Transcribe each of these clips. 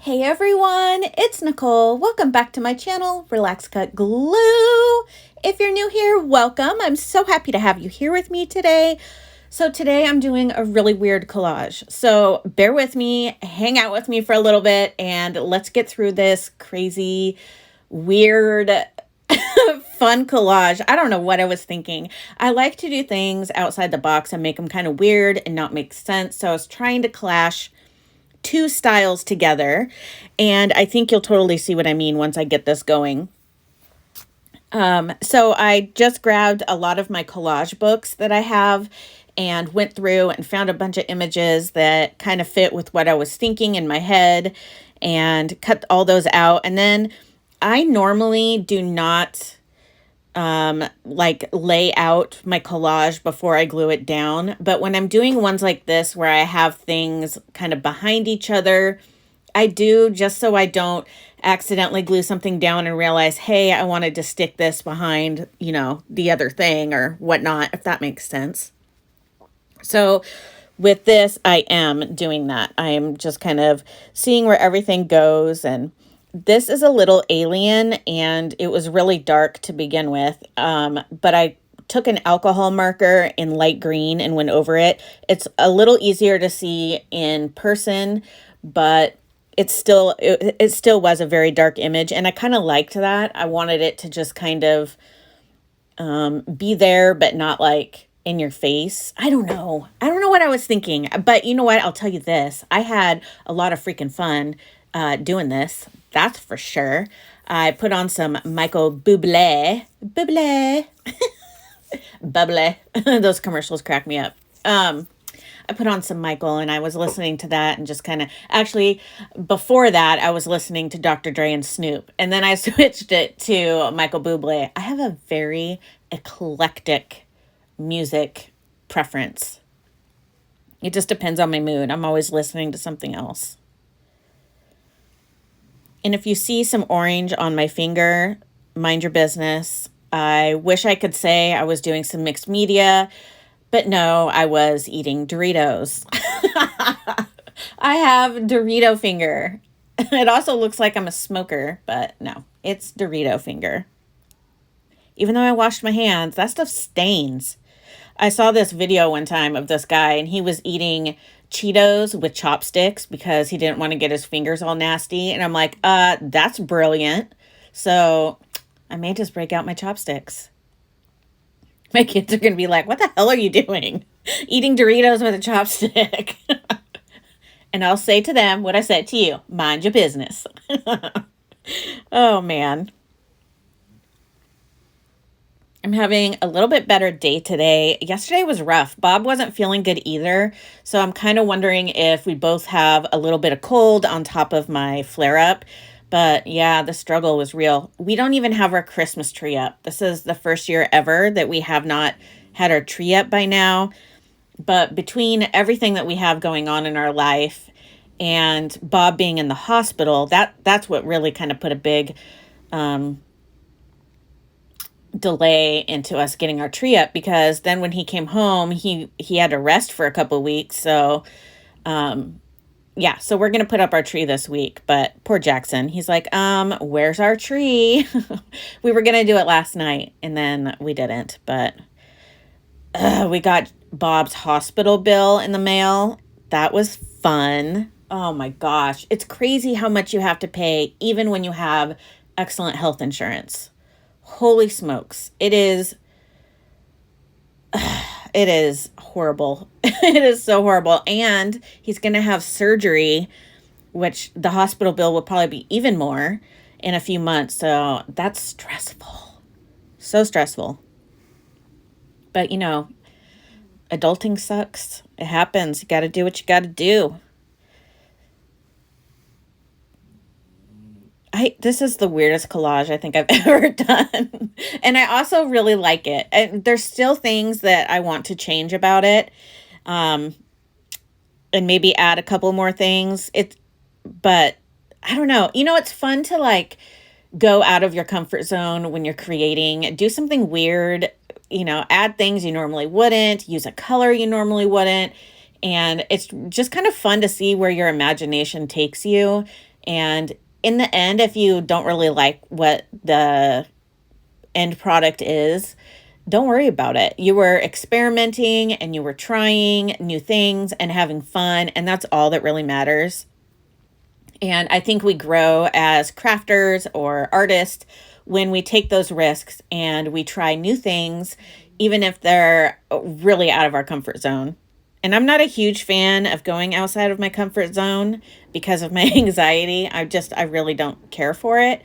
Hey everyone, it's Nicole. Welcome back to my channel, Relax.Cut.Glue. If you're new here, welcome. I'm so happy to have you here with me today. So today I'm doing a really weird collage. So bear with me, hang out with me for a little bit, and let's get through this crazy, weird, fun collage. I don't know what I was thinking. I like to do things outside the box and make them kind of weird and not make sense. So I was trying to clash two styles together, and I think you'll totally see what I mean once I get this going. So I just grabbed a lot of my collage books that I have and went through and found a bunch of images that kind of fit with what I was thinking in my head and cut all those out. And then I normally do not like lay out my collage before I glue it down. But when I'm doing ones like this where I have things kind of behind each other, I do, just so I don't accidentally glue something down and realize, hey, I wanted to stick this behind, you know, the other thing or whatnot, if that makes sense. So with this, I am doing that. I am just kind of seeing where everything goes, and this is a little alien, and it was really dark to begin with, but I took an alcohol marker in light green and went over it. It's a little easier to see in person, but it still was a very dark image, and I kind of liked that. I wanted it to just kind of be there, but not like in your face. I don't know what I was thinking, but you know what? I'll tell you this. I had a lot of freaking fun doing this. That's for sure. I put on some Michael Bublé. Bubbly. Those commercials crack me up. I put on some Michael, and I was listening to that and just kind of, actually, before that, I was listening to Dr. Dre and Snoop, and then I switched it to Michael Bublé. I have a very eclectic music preference. It just depends on my mood. I'm always listening to something else. And if you see some orange on my finger, mind your business. I wish I could say I was doing some mixed media, but no, I was eating Doritos. I have Dorito finger. It also looks like I'm a smoker, but no, it's Dorito finger. Even though I washed my hands, that stuff stains. I saw this video one time of this guy, and he was eating Cheetos with chopsticks because he didn't want to get his fingers all nasty. And I'm like, that's brilliant. So I may just break out my chopsticks. My kids are going to be like, what the hell are you doing? Eating Doritos with a chopstick. And I'll say to them what I said to you. Mind your business. Oh, man. I'm having a little bit better day today. Yesterday was rough. Bob wasn't feeling good either. So I'm kind of wondering if we both have a little bit of cold on top of my flare up. But yeah, the struggle was real. We don't even have our Christmas tree up. This is the first year ever that we have not had our tree up by now. But between everything that we have going on in our life and Bob being in the hospital, that's what really kind of put a big delay into us getting our tree up, because then when he came home, he had to rest for a couple weeks. So yeah, so we're gonna put up our tree this week, but poor Jackson, he's like, where's our tree? We were gonna do it last night, and then we didn't. But we got Bob's hospital bill in the mail. That was fun. Oh my gosh, it's crazy how much you have to pay even when you have excellent health insurance. Holy smokes. It is horrible. It is so horrible. And he's going to have surgery, which the hospital bill will probably be even more in a few months. So that's stressful. So stressful. But, you know, adulting sucks. It happens. You got to do what you got to do. This is the weirdest collage I think I've ever done. And I also really like it. And there's still things that I want to change about it. And maybe add a couple more things. But I don't know. You know, it's fun to like go out of your comfort zone when you're creating. Do something weird. You know, add things you normally wouldn't. Use a color you normally wouldn't. And it's just kind of fun to see where your imagination takes you. And in the end, if you don't really like what the end product is, don't worry about it. You were experimenting and you were trying new things and having fun, and that's all that really matters. And I think we grow as crafters or artists when we take those risks and we try new things, even if they're really out of our comfort zone. And I'm not a huge fan of going outside of my comfort zone because of my anxiety. I really don't care for it.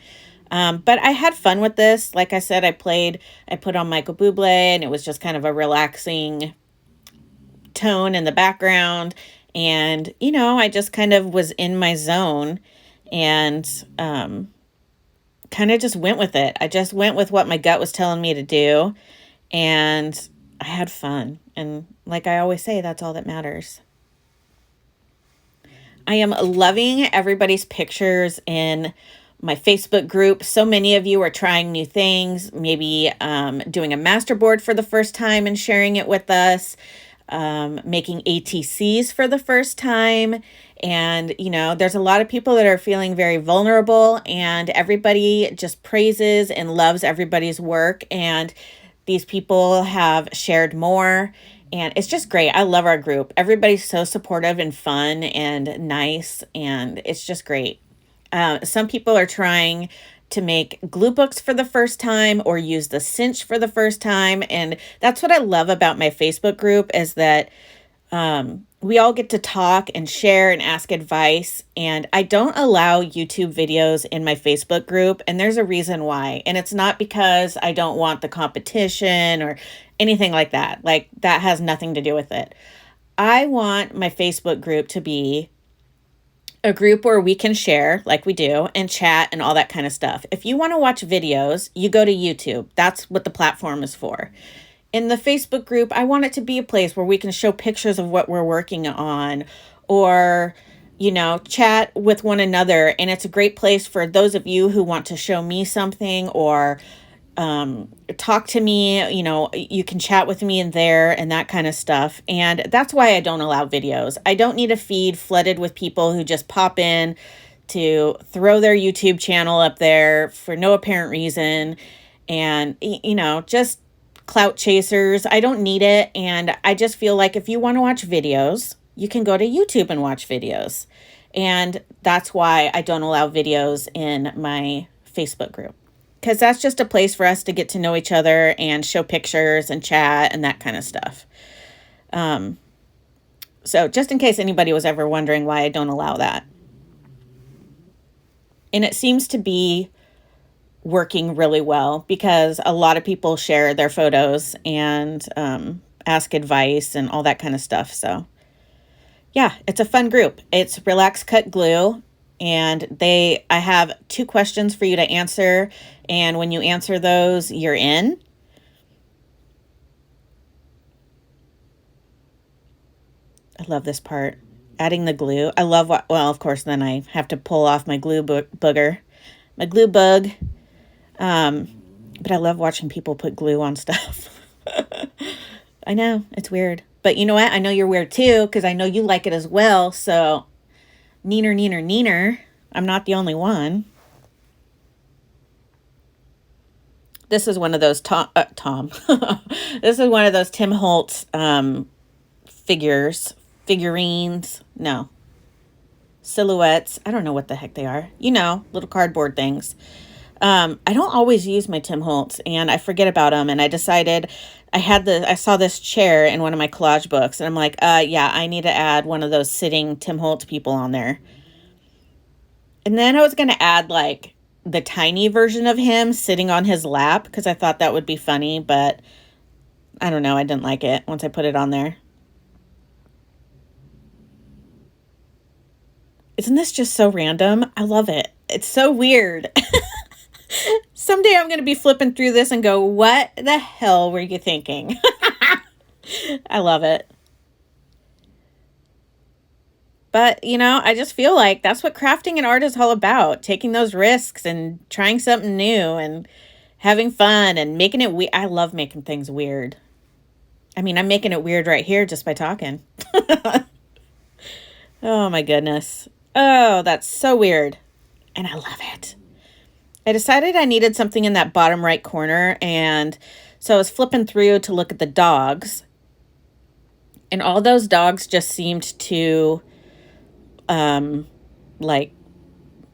But I had fun with this. Like I said, I put on Michael Bublé, and it was just kind of a relaxing tone in the background. And, I just kind of was in my zone and kind of just went with it. I just went with what my gut was telling me to do. And I had fun. And like I always say, that's all that matters. I am loving everybody's pictures in my Facebook group. So many of you are trying new things, maybe doing a masterboard for the first time and sharing it with us, making ATCs for the first time. And, there's a lot of people that are feeling very vulnerable, and everybody just praises and loves everybody's work. And these people have shared more, and it's just great. I love our group. Everybody's so supportive and fun and nice, and it's just great. Some people are trying to make glue books for the first time or use the cinch for the first time. And that's what I love about my Facebook group, is that we all get to talk and share and ask advice. And I don't allow YouTube videos in my Facebook group. And there's a reason why. And it's not because I don't want the competition or anything like that. Like, that has nothing to do with it. I want my Facebook group to be a group where we can share like we do and chat and all that kind of stuff. If you want to watch videos, you go to YouTube. That's what the platform is for. In the Facebook group, I want it to be a place where we can show pictures of what we're working on, or, chat with one another. And it's a great place for those of you who want to show me something or talk to me. You can chat with me in there and that kind of stuff. And that's why I don't allow videos. I don't need a feed flooded with people who just pop in to throw their YouTube channel up there for no apparent reason. And, just clout chasers. I don't need it. And I just feel like if you want to watch videos, you can go to YouTube and watch videos. And that's why I don't allow videos in my Facebook group, because that's just a place for us to get to know each other and show pictures and chat and that kind of stuff. So just in case anybody was ever wondering why I don't allow that. And it seems to be working really well, because a lot of people share their photos and ask advice and all that kind of stuff. So yeah, it's a fun group. It's Relax.Cut.Glue. And I have 2 questions for you to answer. And when you answer those, you're in. I love this part. Adding the glue. I love of course, then I have to pull off my glue booger, my glue bug. But I love watching people put glue on stuff. I know, it's weird. But you know what? I know you're weird too, because I know you like it as well. So neener, neener, neener. I'm not the only one. This is one of those Tom. This is one of those Tim Holtz figurines. No. Silhouettes. I don't know what the heck they are. Little cardboard things. I don't always use my Tim Holtz, and I forget about them. And I decided I saw this chair in one of my collage books, and I'm like, yeah, I need to add one of those sitting Tim Holtz people on there. And then I was going to add like the tiny version of him sitting on his lap, because I thought that would be funny, but I don't know. I didn't like it once I put it on there. Isn't this just so random? I love it. It's so weird. Someday I'm going to be flipping through this and go, what the hell were you thinking? I love it. But, I just feel like that's what crafting and art is all about. Taking those risks and trying something new and having fun and making it I love making things weird. I mean, I'm making it weird right here just by talking. Oh, my goodness. Oh, that's so weird. and I love it. I decided I needed something in that bottom right corner, and so I was flipping through to look at the dogs, and all those dogs just seemed to, like,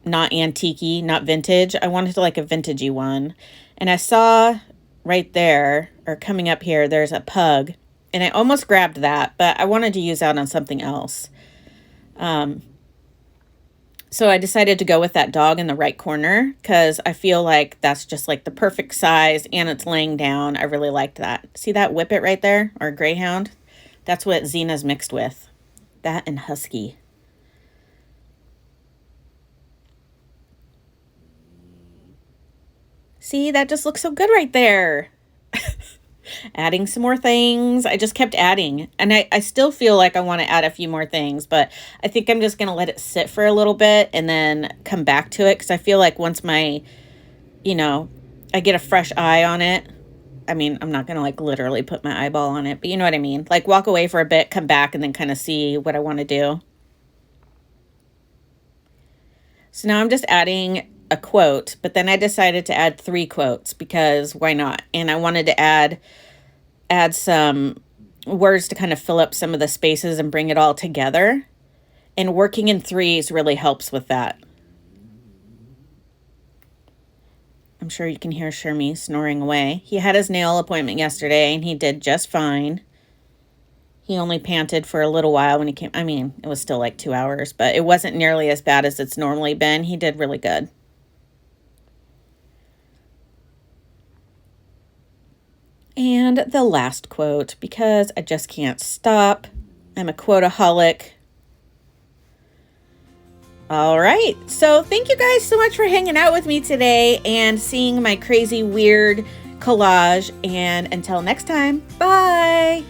not antique-y, not vintage. I wanted like a vintagey one. And I saw right there, or coming up here, there's a pug. And I almost grabbed that, but I wanted to use that on something else. So I decided to go with that dog in the right corner because I feel like that's just like the perfect size and it's laying down. I really liked that. See that whippet right there, or greyhound? That's what Xena's mixed with. That and husky. See, that just looks so good right there. Adding some more things. I just kept adding. And I still feel like I want to add a few more things, but I think I'm just going to let it sit for a little bit and then come back to it. Because I feel like once I get a fresh eye on it. I mean, I'm not going to like literally put my eyeball on it, but you know what I mean? Like walk away for a bit, come back, and then kind of see what I want to do. So now I'm just adding a quote, but then I decided to add 3 quotes because why not? And I wanted to add some words to kind of fill up some of the spaces and bring it all together. And working in threes really helps with that. I'm sure you can hear Shermie snoring away. He had his nail appointment yesterday and he did just fine. He only panted for a little while when he came. I mean, it was still like 2 hours, but it wasn't nearly as bad as it's normally been. He did really good. And the last quote, because I just can't stop. I'm a quoteaholic. All right. So thank you guys so much for hanging out with me today and seeing my crazy, weird collage. And until next time, bye.